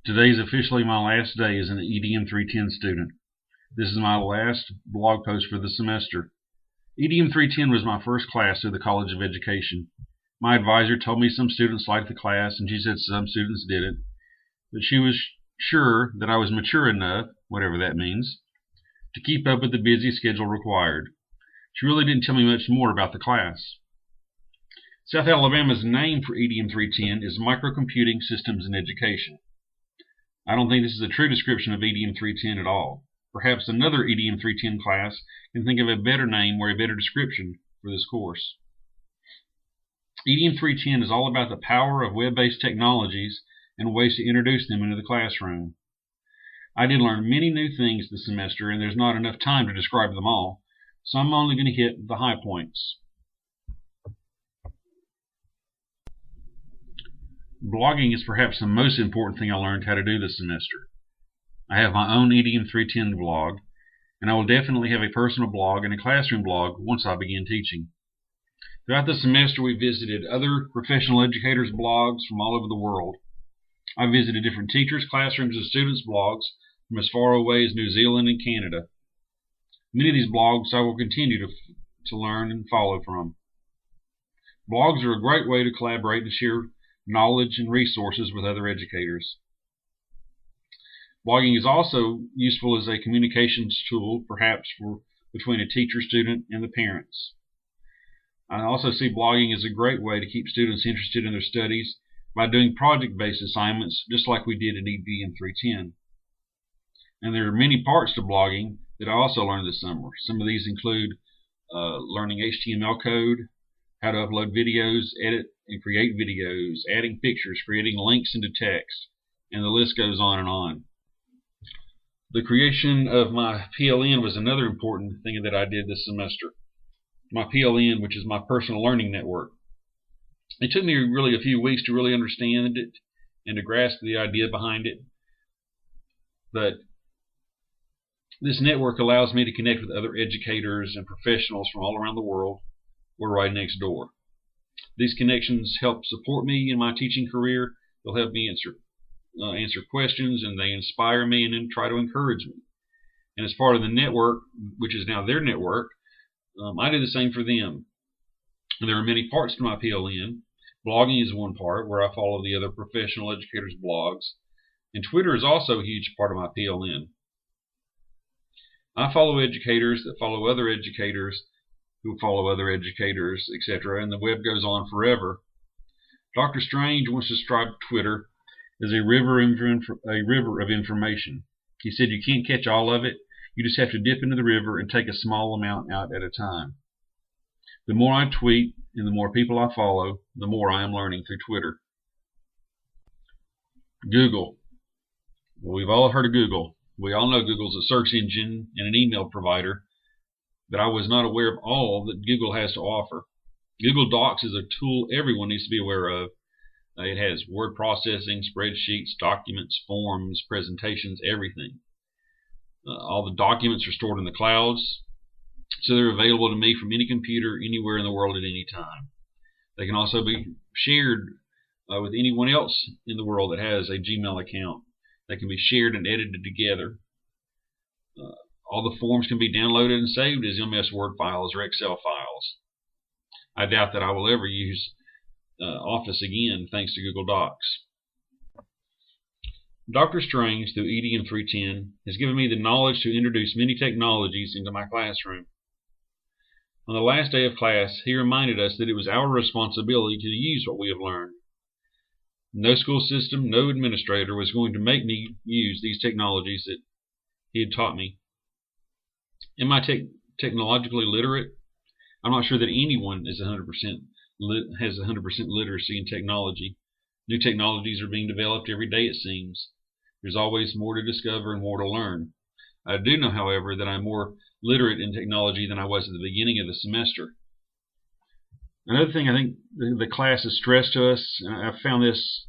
Today is officially my last day as an EDM310 student. This is my last blog post for the semester. EDM310 was my first class through the College of Education. My advisor told me some students liked the class and she said some students didn't, but she was sure that I was mature enough, whatever that means, to keep up with the busy schedule required. She really didn't tell me much more about the class. South Alabama's name for EDM310 is Microcomputing Systems in Education. I don't think this is a true description of EDM310 at all. Perhaps another EDM310 class can think of a better name or a better description for this course. EDM310 is all about the power of web-based technologies and ways to introduce them into the classroom. I did learn many new things this semester, and there's not enough time to describe them all, so I'm only going to hit the high points. Blogging is perhaps the most important thing I learned how to do this semester. I have my own EDM310 blog, and I will definitely have a personal blog and a classroom blog once I begin teaching. Throughout the semester, we visited other professional educators' blogs from all over the world. I visited different teachers, classrooms, and students' blogs from as far away as New Zealand and Canada. Many of these blogs I will continue to learn and follow from. Blogs are a great way to collaborate and share knowledge and resources with other educators. Blogging is also useful as a communications tool, perhaps between a teacher, student, and the parents. I also see blogging as a great way to keep students interested in their studies by doing project-based assignments, just like we did in EDM310. And there are many parts to blogging that I also learned this summer. Some of these include learning HTML code, how to upload videos, edit and create videos, adding pictures, creating links into text, and the list goes on and on. The creation of my PLN was another important thing that I did this semester. My PLN, which is my personal learning network. It took me really a few weeks to really understand it and to grasp the idea behind it. But this network allows me to connect with other educators and professionals from all around the world. We're right next door. These connections help support me in my teaching career. They'll help me answer questions, and they inspire me and then try to encourage me. And as part of the network, which is now their network, I do the same for them. And there are many parts to my PLN. Blogging is one part where I follow the other professional educators' blogs. And Twitter is also a huge part of my PLN. I follow educators that follow other educators who follow other educators, etc., and the web goes on forever. Dr. Strange once described Twitter as a river of information. He said you can't catch all of it, you just have to dip into the river and take a small amount out at a time. The more I tweet and the more people I follow, the more I am learning through Twitter. Google. Well, we've all heard of Google. We all know Google's a search engine and an email provider, but I was not aware of all that Google has to offer. Google Docs is a tool everyone needs to be aware of. It has word processing, spreadsheets, documents, forms, presentations, everything. All the documents are stored in the clouds, so they're available to me from any computer, anywhere in the world at any time. They can also be shared with anyone else in the world that has a Gmail account. They can be shared and edited together. All the forms can be downloaded and saved as MS Word files or Excel files. I doubt that I will ever use Office again thanks to Google Docs. Dr. Strange, through EDM310, has given me the knowledge to introduce many technologies into my classroom. On the last day of class, he reminded us that it was our responsibility to use what we have learned. No school system, no administrator was going to make me use these technologies that he had taught me. Am I technologically literate? I'm not sure that anyone is 100% has 100% literacy in technology. New technologies are being developed every day, it seems. There's always more to discover and more to learn. I do know, however, that I'm more literate in technology than I was at the beginning of the semester. Another thing I think the class has stressed to us, and I found this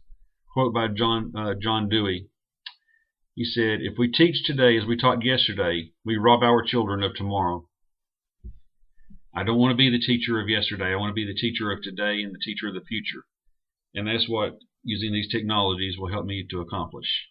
quote by John Dewey. He said, "If we teach today as we taught yesterday, we rob our children of tomorrow." I don't want to be the teacher of yesterday. I want to be the teacher of today and the teacher of the future. And that's what using these technologies will help me to accomplish.